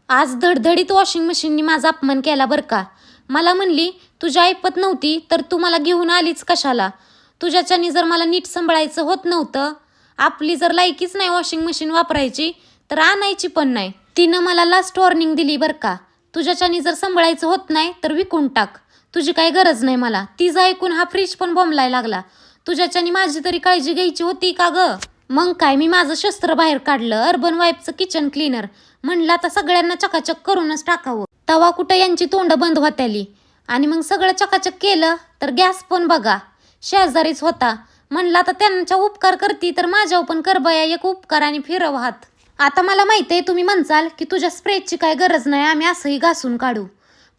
आज धडधडीत वॉशिंग मशीननी माझा अपमान केला बरं का. मला म्हणली तुझी ऐपत नव्हती तर तू मला घेऊन आलीच कशाला. तुझ्याच्यानी जर मला नीट सांभाळायचं होत नव्हतं, आपली जर लायकीच नाही वॉशिंग मशीन वापरायची तर आणायची पण नाही. तिनं मला लास्ट वॉर्निंग दिली बरं का. तुझ्याच्यानी जर सांभाळायचं होत नाही तर विकून टाक, तुझी काही गरज नाही मला. तिचं ऐकून हा फ्रीज पण बोंबलायला लागला. तुझ्याच्यानी माझी तरी काळजी घ्यायची होती का ग. मग काय, मी माझं शस्त्र बाहेर काढलं, अर्बन वाईफचं किचन क्लीनर. म्हणलं आता सगळ्यांना चकाचक करूनच टाकावं. तवा कुठं यांची तोंड बंद होत्याली. आणि मग सगळं चकाचक केलं तर गॅस पण बघा शेजारीच होता. म्हणलं आता त्यांच्या उपकार करती तर माझ्यावर पण कर बया एक उपकार आणि फिरव हात. आता मला माहिती आहे तुम्ही म्हणसाल की तुझ्या स्प्रेची काय गरज नाही, आम्ही असंही घासून काढू.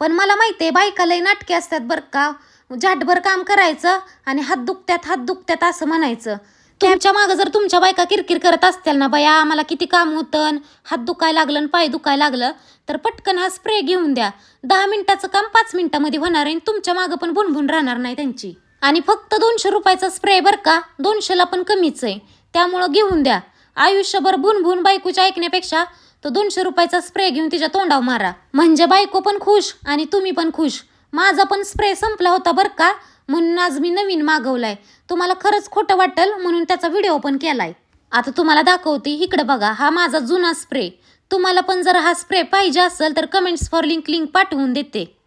पण मला माहिती आहे बायकालाही नाटके असतात बरं का. जाटभर काम करायचं आणि हात दुखत्यात असं म्हणायचं. तुमच्या मागं जर तुमच्या बायका किरकिर करत असतील ना, बाया आम्हाला किती काम होतं, हात दुखायला लागलं पाय दुखायला लागलं, तर पटकन हा स्प्रे घेऊन द्या. 10 मिनिटाचं काम 5 मिनिटामध्ये होणार आहे. तुमच्या मागं पण भुणभुण राहणार नाही त्यांची. आणि फक्त 200 रुपयाचा स्प्रे बरं का, 200ला पण कमीच आहे. त्यामुळं घेऊन द्या. आयुष्यभर भुणभुण बायकोच्या ऐकण्यापेक्षा तो 200 रुपयाचा स्प्रे घेऊन तिच्या तोंडावर मारा. म्हणजे बायको पण खुश आणि तुम्ही पण खुश. माझा पण स्प्रे संपला होता बरं का, म्हणून आज मी नवीन मागवलाय. तुम्हाला खरंच खोटं वाटेल म्हणून त्याचा व्हिडिओ पण केलाय. आता तुम्हाला दाखवते, इकडे बघा, हा माझा जुना स्प्रे. तुम्हाला पण जर हा स्प्रे पाहिजे असेल तर कमेंट्स फॉर लिंक पाठवून देते.